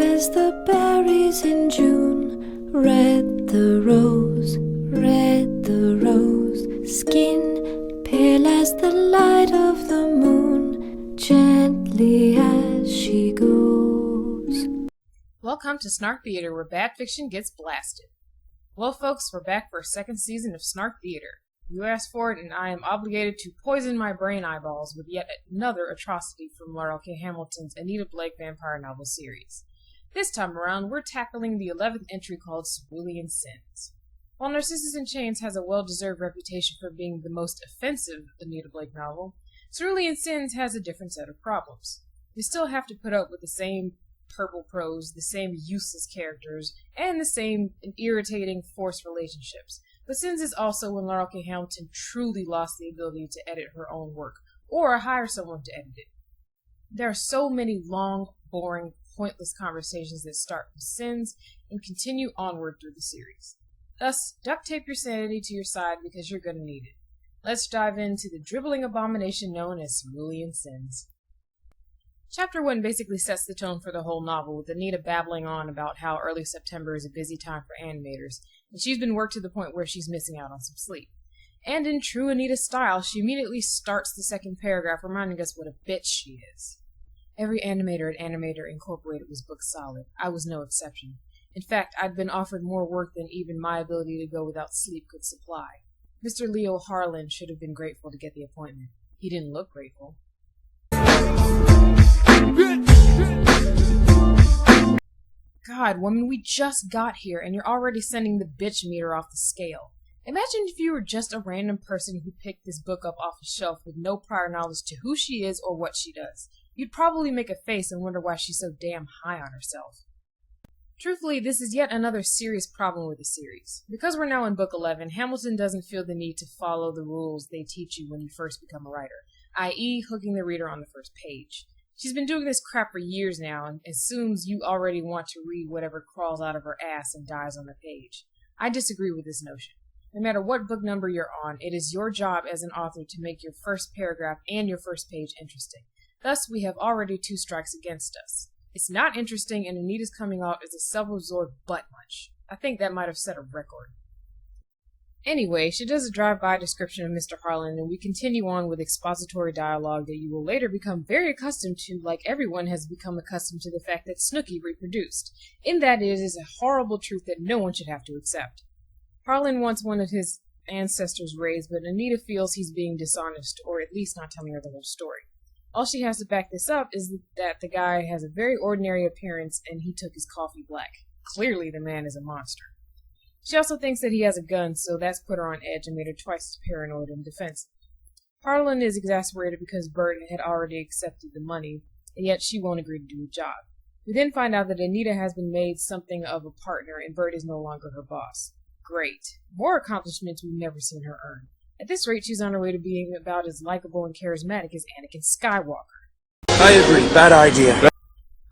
as the berries in June. Red the rose, skin pale as the light of the moon, gently as she goes. Welcome to Snark Theater, where bad fiction gets blasted. Well, folks, we're back for a second season of Snark Theater. You asked for it, and I am obligated to poison my brain eyeballs with yet another atrocity from Laurell K. Hamilton's Anita Blake vampire novel series. This time around, we're tackling the 11th entry called Cerulean Sins. While Narcissus in Chains has a well-deserved reputation for being the most offensive Anita Blake novel, Cerulean Sins has a different set of problems. We still have to put up with the same purple prose, the same useless characters, and the same irritating forced relationships. But Sins is also when Laurell K. Hamilton truly lost the ability to edit her own work, or hire someone to edit it. There are so many long, boring, pointless conversations that start with Sins and continue onward through the series. Thus, duct tape your sanity to your side because you're going to need it. Let's dive into the dribbling abomination known as Cerulean Sins. Chapter 1 basically sets the tone for the whole novel, with Anita babbling on about how early September is a busy time for animators, and she's been worked to the point where she's missing out on some sleep. And in true Anita style, she immediately starts the second paragraph reminding us what a bitch she is. Every animator at Animator Incorporated was booked solid. I was no exception. In fact, I'd been offered more work than even my ability to go without sleep could supply. Mr. Leo Harlan should have been grateful to get the appointment. He didn't look grateful. God, woman, we just got here and you're already sending the bitch meter off the scale. Imagine if you were just a random person who picked this book up off a shelf with no prior knowledge to who she is or what she does. You'd probably make a face and wonder why she's so damn high on herself. Truthfully, this is yet another serious problem with the series. Because we're now in book 11, Hamilton doesn't feel the need to follow the rules they teach you when you first become a writer, i.e. hooking the reader on the first page. She's been doing this crap for years now and assumes you already want to read whatever crawls out of her ass and dies on the page. I disagree with this notion. No matter what book number you're on, it is your job as an author to make your first paragraph and your first page interesting. Thus, we have already 2 strikes against us. It's not interesting, and Anita's coming off as a self-absorbed butt munch. I think that might have set a record. Anyway, she does a drive-by description of Mr. Harlan, and we continue on with expository dialogue that you will later become very accustomed to, like everyone has become accustomed to the fact that Snooki reproduced. In that it is a horrible truth that no one should have to accept. Harlan wants one of his ancestors raised, but Anita feels he's being dishonest, or at least not telling her the whole story. All she has to back this up is that the guy has a very ordinary appearance and he took his coffee black. Clearly the man is a monster. She also thinks that he has a gun, so that's put her on edge and made her twice as paranoid and defensive. Harlan is exasperated because Bert had already accepted the money, and yet she won't agree to do the job. We then find out that Anita has been made something of a partner and Bert is no longer her boss. Great. More accomplishments we've never seen her earn. At this rate, she's on her way to being about as likable and charismatic as Anakin Skywalker. I agree. Bad idea.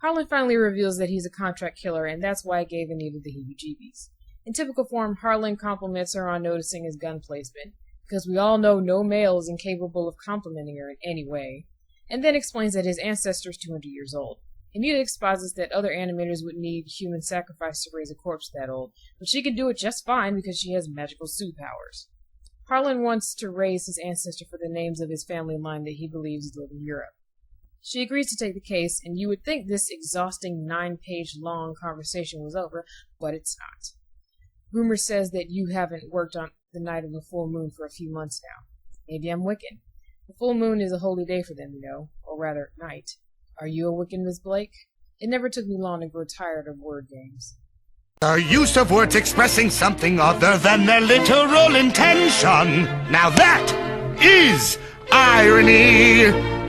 Harlan finally reveals that he's a contract killer, and that's why it gave Anita the heebie-jeebies. In typical form, Harlan compliments her on noticing his gun placement, because we all know no male is incapable of complimenting her in any way, and then explains that his ancestor is 200 years old. Anita exposits that other animators would need human sacrifice to raise a corpse that old, but she can do it just fine because she has magical suit powers. Harlan wants to raise his ancestor for the names of his family line that he believes live in Europe. She agrees to take the case, and you would think this exhausting 9-page long conversation was over, but it's not. Rumor says that you haven't worked on the night of the full moon for a few months now. Maybe I'm Wiccan. The full moon is a holy day for them, you know, or rather, night. Are you a Wiccan, Miss Blake? It never took me long to grow tired of word games. The use of words expressing something other than their literal intention. Now that is irony!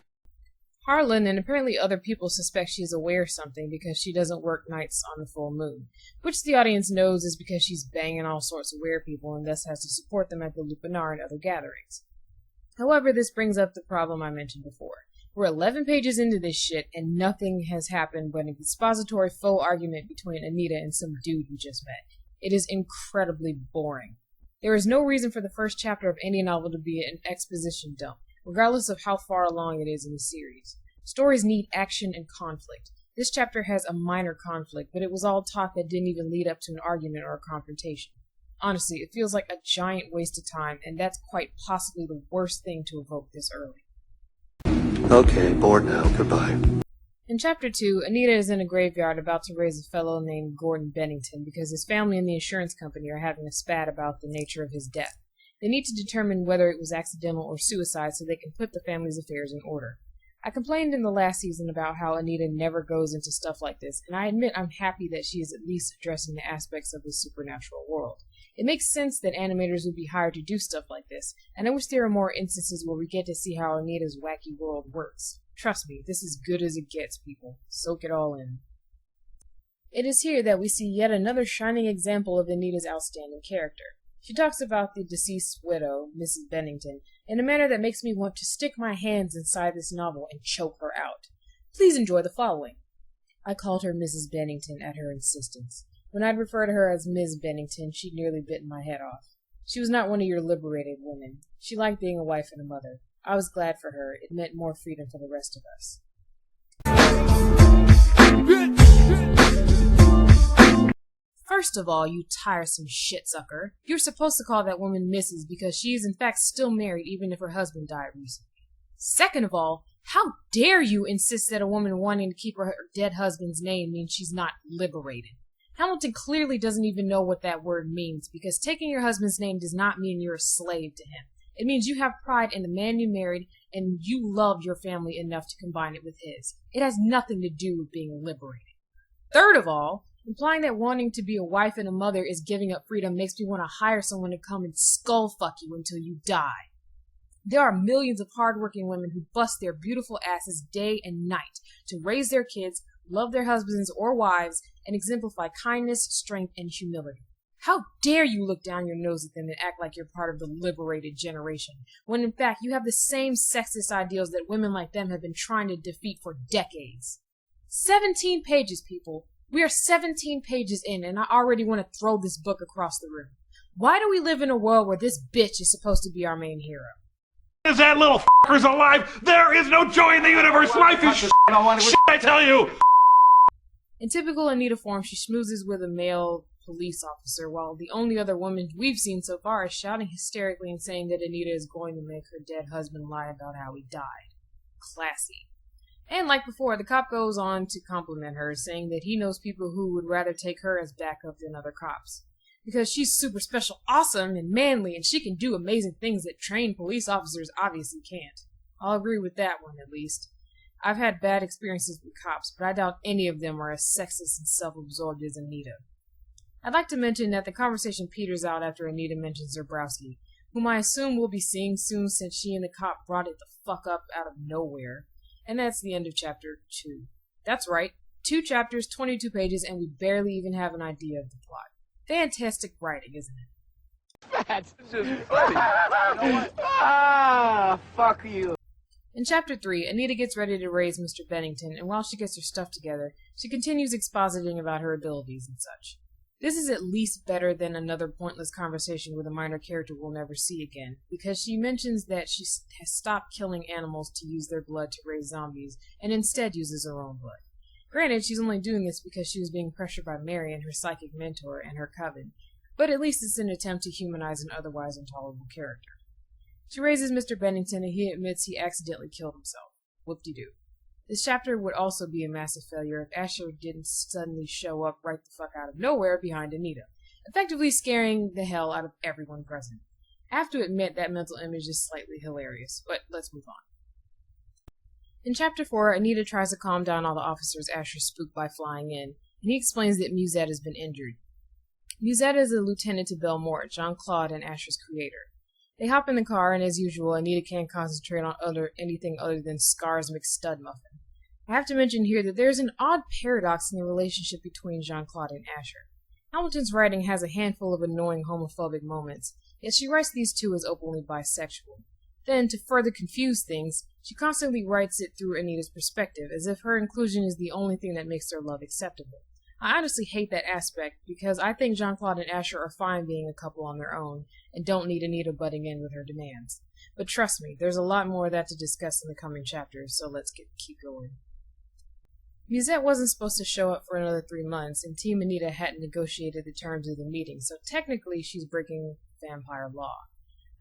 Harlan and apparently other people suspect she's aware of something because she doesn't work nights on the full moon, which the audience knows is because she's banging all sorts of weird people and thus has to support them at the Lupanar and other gatherings. However, this brings up the problem I mentioned before. We're 11 pages into this shit, and nothing has happened but an expository faux argument between Anita and some dude we just met. It is incredibly boring. There is no reason for the first chapter of any novel to be an exposition dump, regardless of how far along it is in the series. Stories need action and conflict. This chapter has a minor conflict, but it was all talk that didn't even lead up to an argument or a confrontation. Honestly, it feels like a giant waste of time, and that's quite possibly the worst thing to evoke this early. Okay, bored now. Goodbye. In Chapter 2, Anita is in a graveyard about to raise a fellow named Gordon Bennington because his family and the insurance company are having a spat about the nature of his death. They need to determine whether it was accidental or suicide so they can put the family's affairs in order. I complained in the last season about how Anita never goes into stuff like this, and I admit I'm happy that she is at least addressing the aspects of the supernatural world. It makes sense that animators would be hired to do stuff like this, and I wish there were more instances where we get to see how Anita's wacky world works. Trust me, this is good as it gets, people. Soak it all in. It is here that we see yet another shining example of Anita's outstanding character. She talks about the deceased widow, Mrs. Bennington, in a manner that makes me want to stick my hands inside this novel and choke her out. Please enjoy the following. I called her Mrs. Bennington at her insistence. When I'd refer to her as Ms. Bennington, she'd nearly bitten my head off. She was not one of your liberated women. She liked being a wife and a mother. I was glad for her. It meant more freedom for the rest of us. First of all, you tiresome shit-sucker, you're supposed to call that woman Mrs. because she is in fact still married even if her husband died recently. Second of all, how dare you insist that a woman wanting to keep her dead husband's name means she's not liberated? Hamilton clearly doesn't even know what that word means, because taking your husband's name does not mean you're a slave to him. It means you have pride in the man you married, and you love your family enough to combine it with his. It has nothing to do with being liberated. Third of all, implying that wanting to be a wife and a mother is giving up freedom makes me want to hire someone to come and skull fuck you until you die. There are millions of hardworking women who bust their beautiful asses day and night to raise their kids, love their husbands or wives, and exemplify kindness, strength, and humility. How dare you look down your nose at them and act like you're part of the liberated generation, when in fact you have the same sexist ideals that women like them have been trying to defeat for decades. 17 pages, people. We are 17 pages in, and I already want to throw this book across the room. Why do we live in a world where this bitch is supposed to be our main hero? Is that little f***er's alive? There is no joy in the universe. Life is shit, I tell you. In typical Anita form, she schmoozes with a male police officer, while the only other woman we've seen so far is shouting hysterically and saying that Anita is going to make her dead husband lie about how he died. Classy. And like before, the cop goes on to compliment her, saying that he knows people who would rather take her as backup than other cops. Because she's super special, awesome, and manly, and she can do amazing things that trained police officers obviously can't. I'll agree with that one, at least. I've had bad experiences with cops, but I doubt any of them are as sexist and self-absorbed as Anita. I'd like to mention that the conversation peters out after Anita mentions Zebrowski, whom I assume we'll be seeing soon since she and the cop brought it the fuck up out of nowhere. And that's the end of Chapter 2. That's right, 2 chapters, 22 pages, and we barely even have an idea of the plot. Fantastic writing, isn't it? That's just funny. You know what? Fuck you. In Chapter 3, Anita gets ready to raise Mr. Bennington, and while she gets her stuff together, she continues expositing about her abilities and such. This is at least better than another pointless conversation with a minor character we'll never see again, because she mentions that she has stopped killing animals to use their blood to raise zombies, and instead uses her own blood. Granted, she's only doing this because she was being pressured by Marion, her psychic mentor, and her coven, but at least it's an attempt to humanize an otherwise intolerable character. She raises Mr. Bennington, and he admits he accidentally killed himself. Whoop-de-doo. This chapter would also be a massive failure if Asher didn't suddenly show up right the fuck out of nowhere behind Anita, effectively scaring the hell out of everyone present. I have to admit that mental image is slightly hilarious, but let's move on. In Chapter 4, Anita tries to calm down all the officers Asher spooked by flying in, and he explains that Musette has been injured. Musette is a lieutenant to Belle Morte, Jean-Claude and Asher's creator. They hop in the car, and as usual, Anita can't concentrate on anything other than Scar's McStudmuffin. I have to mention here that there's an odd paradox in the relationship between Jean-Claude and Asher. Hamilton's writing has a handful of annoying homophobic moments, yet she writes these two as openly bisexual. Then, to further confuse things, she constantly writes it through Anita's perspective, as if her inclusion is the only thing that makes their love acceptable. I honestly hate that aspect, because I think Jean-Claude and Asher are fine being a couple on their own, and don't need Anita butting in with her demands. But trust me, there's a lot more of that to discuss in the coming chapters, so let's keep going. Musette wasn't supposed to show up for another 3 months, and Team Anita hadn't negotiated the terms of the meeting, so technically she's breaking vampire law.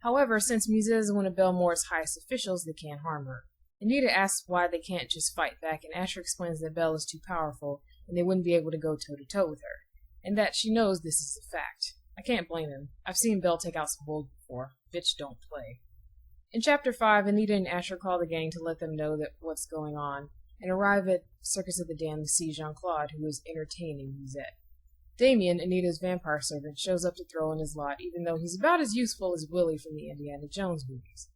However, since Musette is one of Belle Morte's highest officials, they can't harm her. Anita asks why they can't just fight back, and Asher explains that Belle is too powerful, and they wouldn't be able to go toe-to-toe with her, and that she knows this is a fact. I can't blame him. I've seen Belle take out some bulls before. Bitch don't play. In Chapter 5, Anita and Asher call the gang to let them know that what's going on, and arrive at Circus of the Damned to see Jean-Claude, who is entertaining Musette. Damien, Anita's vampire servant, shows up to throw in his lot, even though he's about as useful as Willie from the Indiana Jones movies.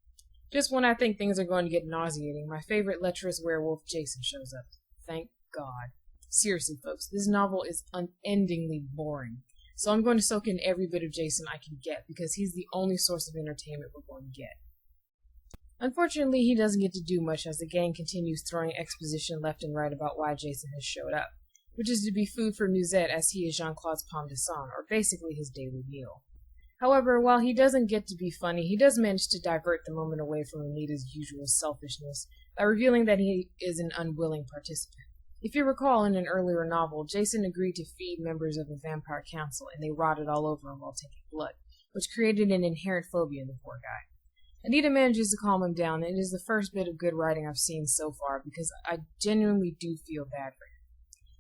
Just when I think things are going to get nauseating, my favorite lecherous werewolf, Jason, shows up. Thank God. Seriously, folks, this novel is unendingly boring. So I'm going to soak in every bit of Jason I can get, because he's the only source of entertainment we're going to get. Unfortunately, he doesn't get to do much as the gang continues throwing exposition left and right about why Jason has showed up, which is to be food for Musette as he is Jean-Claude's pomme de sang, or basically his daily meal. However, while he doesn't get to be funny, he does manage to divert the moment away from Anita's usual selfishness by revealing that he is an unwilling participant. If you recall, in an earlier novel, Jason agreed to feed members of the vampire council, and they rotted all over him while taking blood, which created an inherent phobia in the poor guy. Anita manages to calm him down, and it is the first bit of good writing I've seen so far, because I genuinely do feel bad for him.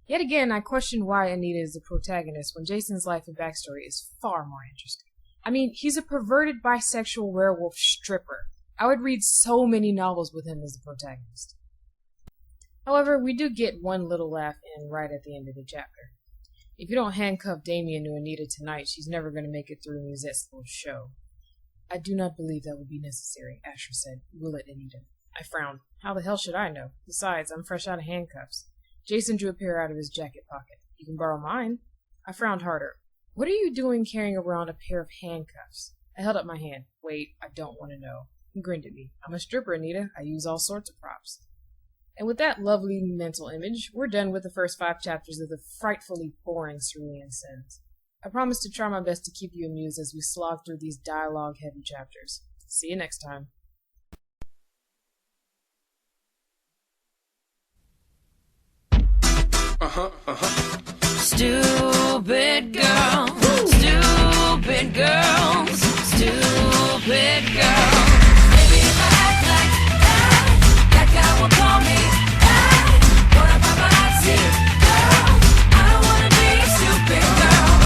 Yet again, I question why Anita is the protagonist when Jason's life and backstory is far more interesting. I mean, he's a perverted bisexual werewolf stripper. I would read so many novels with him as the protagonist. However, we do get one little laugh in right at the end of the chapter. If you don't handcuff Damien to Anita tonight, she's never going to make it through Musette's little show. I do not believe that would be necessary, Asher said. Will it, Anita? I frowned. How the hell should I know? Besides, I'm fresh out of handcuffs. Jason drew a pair out of his jacket pocket. You can borrow mine. I frowned harder. What are you doing carrying around a pair of handcuffs? I held up my hand. Wait, I don't want to know. He grinned at me. I'm a stripper, Anita. I use all sorts of props. And with that lovely mental image, we're done with the first 5 chapters of the frightfully boring Cerulean Sins. I promise to try my best to keep you amused as we slog through these dialogue-heavy chapters. See you next time. Stew